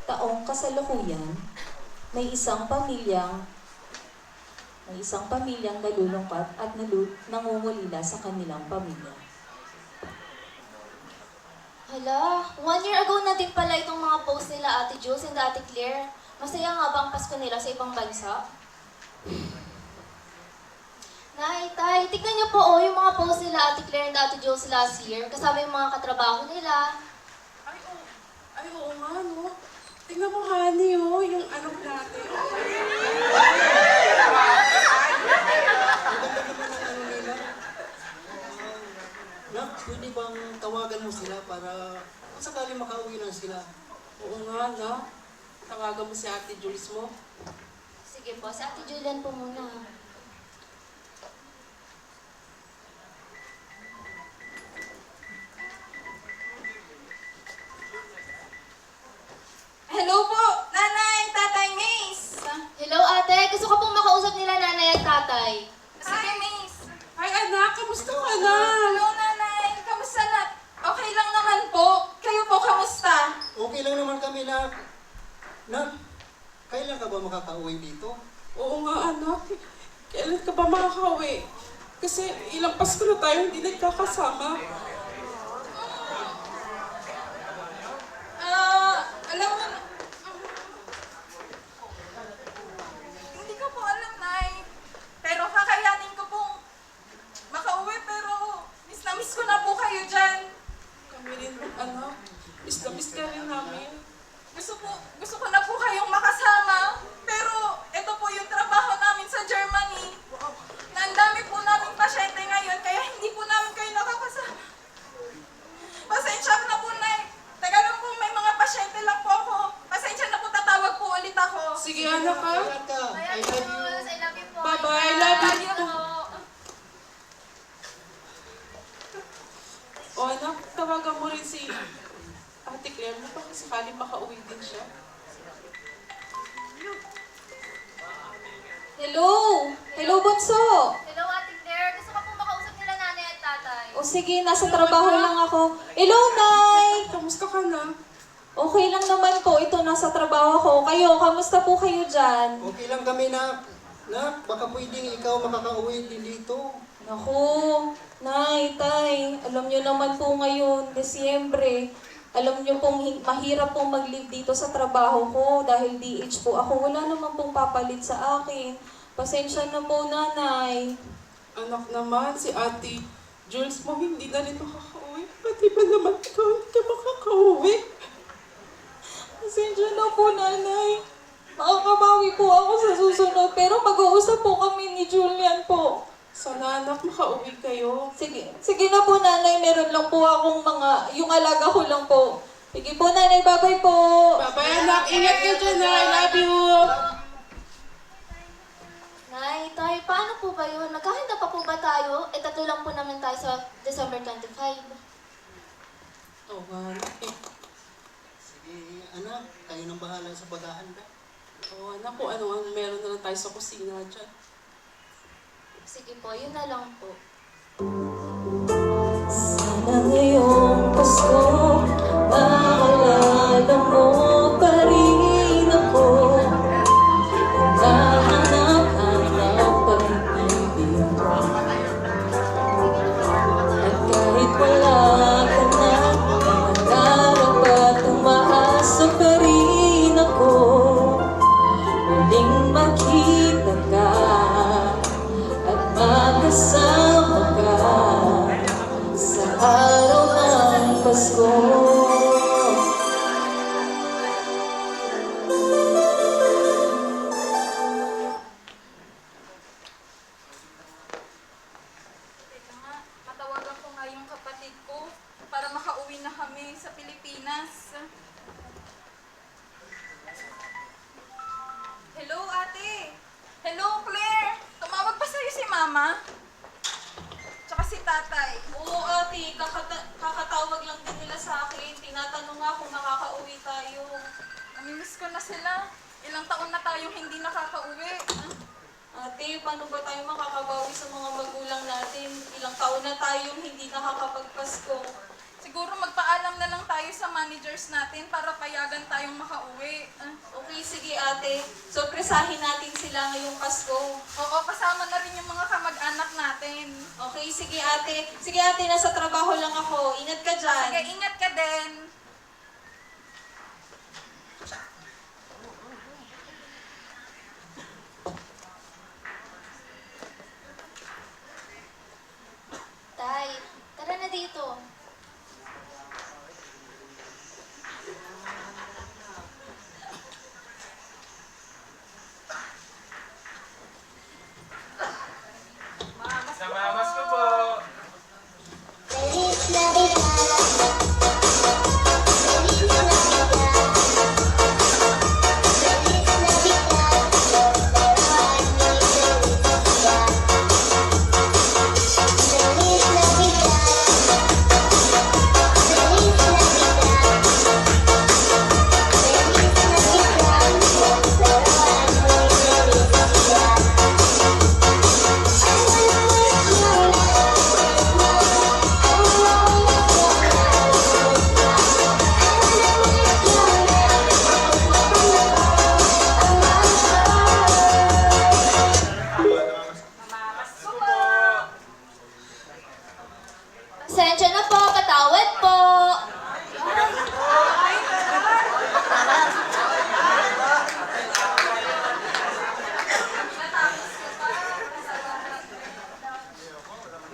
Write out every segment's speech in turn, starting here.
taong kasalukuyan, may isang pamilyang nalulungkot at nangungulila sa kanilang pamilya. Hala, 1 year ago na din pala itong mga post nila Ate Jules and Ate Claire. Masaya nga ba ang Pasko nila sa ibang bansa? Nay, Tay, tignan niyo po yung mga post nila Ate Claire and Ate Jules last year. Kasama yung mga katrabaho nila. Ay, oo nga, no? Tingnan mo, honey, oh, yung anak natin. Nak, pwede bang tawagan mo sila para kung sakali makauwi lang sila? Oo nga, no? Tawagan mo si Ate Jules mo. Sige po, si Ate Julian po muna. Hello po, Nanay, Tatay, Miss. Hello ate, gusto ko pong makausap nila nanay at tatay. Sige, Miss. Ay, anak, kamusta ka na? Hello, Nanay. Kamusta na? Okay lang naman po. Kayo po, kamusta? Okay lang naman kami, Nak. Nak, kailan ka ba makakauwi dito? Oo nga, anak. Kailan ka ba makakauwi? Kasi ilang Pasko na tayo hindi nagkakasama. Alam mo, hindi ko po alam, Nay. Pero kakayanin ko pong makauwi, pero miss na miss ko na po kayo dyan. Kami rin, anak. Miss na miss ka rin namin. Gusto ko na po kayong makasama. Pero ito po yung trabaho namin sa Germany. Na ang dami po naming pasyente ngayon, kaya hindi po namin kayo nakakasama. Pasensya na po, Nay. Taga lang po, may mga pasyente lang po ako. Pasensya na po, tatawag po ulit ako. Sige, anak, ha? Ingat ka. I love you. I love you po. Bye-bye, love you. O anak, tawagan mo rin si Ate Claire mo baka sakaling makauwi din siya. Hello! Hello, Bunso! Hello Ate Claire, gusto ko pong makausap nila nanay at tatay. O sige, nasa trabaho lang ako. Hello, Nay! Kamusta ka na? Okay lang naman po. Ito, nasa trabaho ako. Kayo, kamusta po kayo dyan? Okay lang kami, Nak. Nak, baka pwedeng ikaw makakauwi din dito. Naku, Nay, Tay, alam nyo naman po ngayon, Desyembre, alam nyo pong mahirap pong mag-leave dito sa trabaho ko dahil DH po ako. Wala naman pong papalit sa akin. Pasensya na po, Nanay. Anak naman, si Ate Jules mo hindi na rin makakauwi. Pati ba naman ikaw hindi ka makakauwi? Pasensya na po, Nanay. Makakabawi po ako sa susunod, pero mag-uusap po kami ni Julian po. Sana anak, makauwi kayo. Sige na po, Nanay. Meron lang po akong yung alaga ko lang po. Sige po, Nanay. Bye-bye po. Bye-bye anak, ingat ka dyan na. I love you. Nay, Tay, paano po ba yun? Nagkahanda pa po ba tayo? Tatlo lang po naman tayo sa December 25. Oo nga, anak eh. Sige, anak, kayo nang bahala sa paghahanda. Oo anak, kung ano ang meron na lang tayo sa kusina dyan. Sige po, yun na lang po. Sana ngayong Pasko, maalala mo pa rin ako. Nahanap-hanap pag-ibig. At kahit wala ka na, mangarap at umaasa pa rin ako. Muling makita ka at makasama ka sa araw ng Pasko. Teka nga, matawagan ko nga yung kapatid ko para makauwi na kami sa Pilipinas. Hello, ate. Hello, Claire. Tumawag pa sa'yo si Mama? Tsaka si Tatay. Oo, ate. Kakatawag lang din nila sa akin. Tinatanong nga kung makakauwi tayo. Namimiss ko na sila. Ilang taon na tayong hindi nakakauwi. Ate, paano ba tayo makakabawi sa mga magulang natin? Ilang taon na tayong hindi nakakapagpasko. siguro magpaalam na lang tayo sa managers natin para payagan tayong makauwi. Okay, sige ate. Sorpresahin natin sila ngayong Pasko. Oo, kasama na rin yung mga kamag-anak natin. Okay, sige ate. Sige ate, nasa trabaho lang ako. Ingat ka dyan. Sige, ingat ka din. Tay, tara na dito. Namamas ko po. Feliz Navidad. Feliz Navidad. Feliz Navidad. Prospero año y felicidad. Feliz Navidad. Feliz Navidad. Feliz Navidad. Prospero año y felicidad. Namamas ko po. Pasensya na po, patawad po.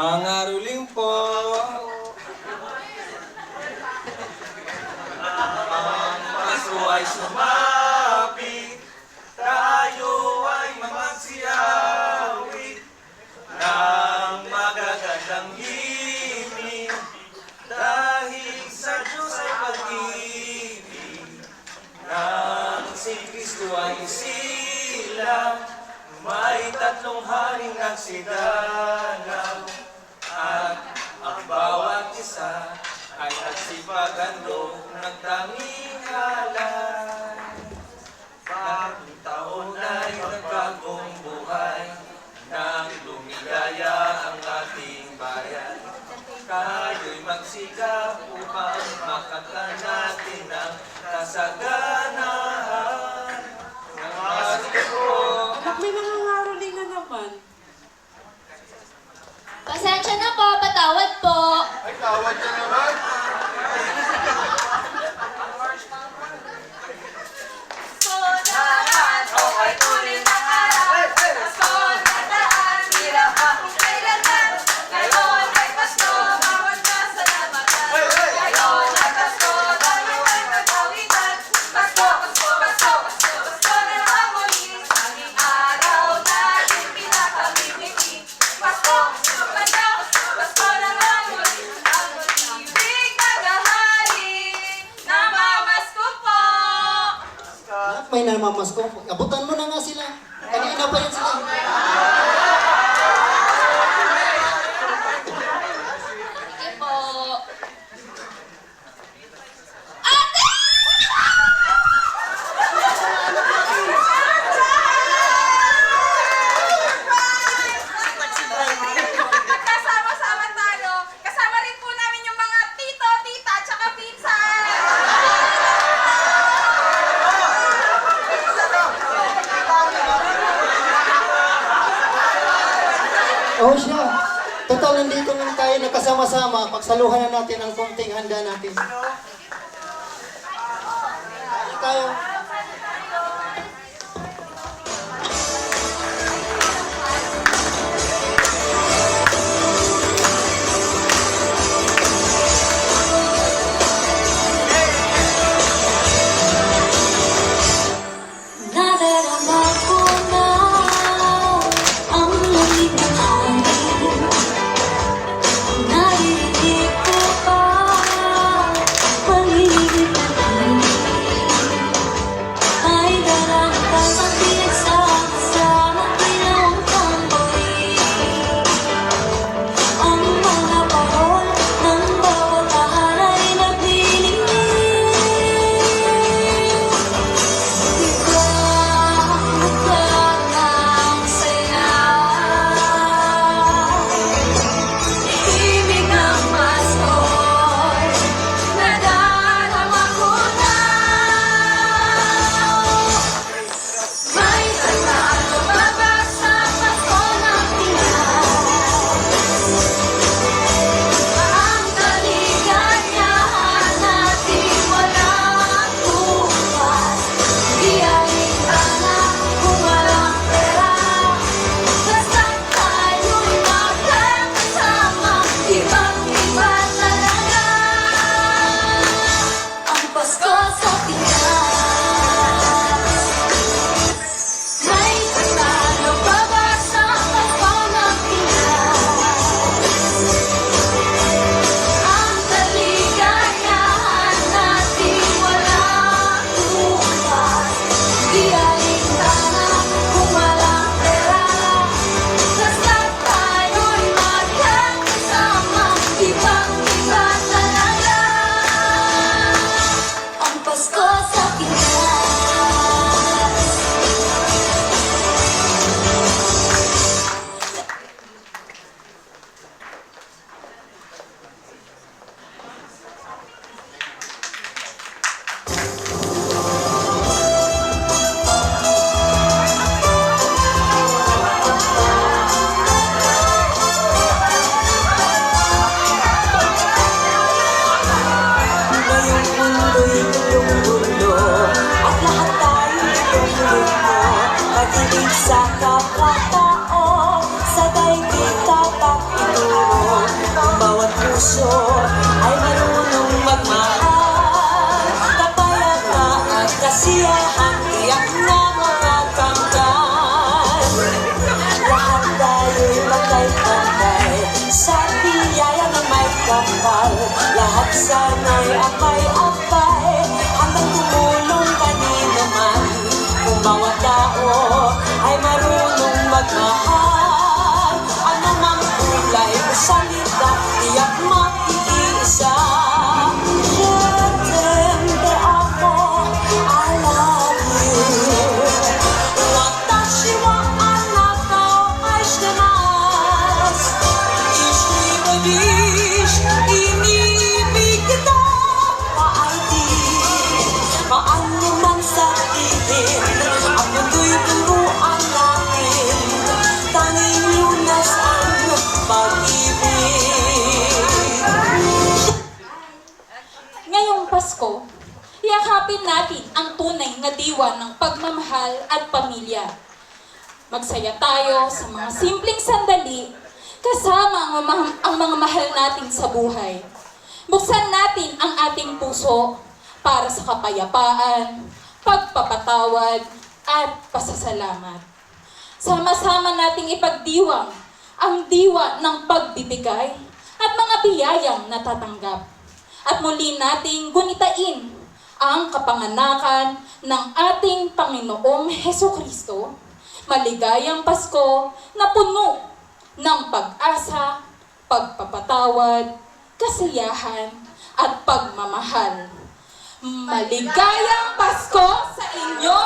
Mga ruling po. Ang paso ay sumapit, tayo ay mamagsiawit ng magagandang himig, dahil sa Diyos ay pag-ibig, nang si Kristo ay silang, may tatlong haring nagsidalaw, at ang bawat isa ay nagsipagandong nagtanging alay. Bagong taon ay nagbagong buhay, nang lumigaya ang ating bayan. Kayo'y magsikap upang makatan natin ang kasaganahan. Namaste po. Anak, may nangangaroling na naman. Pasensya na po, patawad po. Ay, tawad ka naman. Sonahan, okay, tuloy ng araw. Pasko na daan, hirap ang kailangan. Ngayon ay Pasko, bawat kasalamatan. Ngayon ay Pasko, tayo ay mag-awitan. Pasko, Pasko, Pasko, Pasko, Pasko na ang muli. Tanging araw natin pinakamimiki. Pasko, Pasko, Pasko, Pasko na ang muli. Ang pag-ibig naghahari. Namamasko po. Anak, may namamas ko. Abutan mo na nga sila. Kanina pa yan sila. Sige po. Ate! Magkasama-sama tayo. Kasama rin po namin yung mga tito, tita, tsaka pinsan. Oh siya. Total, nandito lang tayo nakasama-sama. Pagsaluhan na natin ang konting handa natin. Tayo. Nadarama ko na ang lamig ng hangin. Naririnig ko pa paligid na sa kapwa-tao, sa daigdig dapat ituro. Bawat puso ay marunong magmahal, kapayapa at kasiyahan, tiyak na mga kamtan. Lahat tayo'y magkay-pantay sa biyaya ng may kapal. Lahat sana'y apay-apay, hanggang tumulong kanino man. Kung bawat tao ay marunong magmahal, ano mang kulay o salita, tiyak makikiisa. Siyempre ako, I love you. Watashi wa anata o aishitemasu. Ishimi wa wish, inibig kita, paano man sabihin, ang mundo'y turuan natin, tanging lunas ang pag-ibig. Ngayong Pasko, yakapin natin ang tunay na diwa ng pagmamahal at pamilya. Magsaya tayo sa mga simpleng sandali kasama ang mga mahal natin sa buhay. Buksan natin ang ating puso para sa kapayapaan, pagpapatawad, at pasasalamat. Sama-sama nating ipagdiwang ang diwa ng pagbibigay at mga biyayang natatanggap. At muli nating gunitain ang kapanganakan ng ating Panginoong Hesukristo. Maligayang Pasko na puno ng pag-asa, pagpapatawad, kasiyahan, at pagmamahal. Maligayang Pasko sa inyo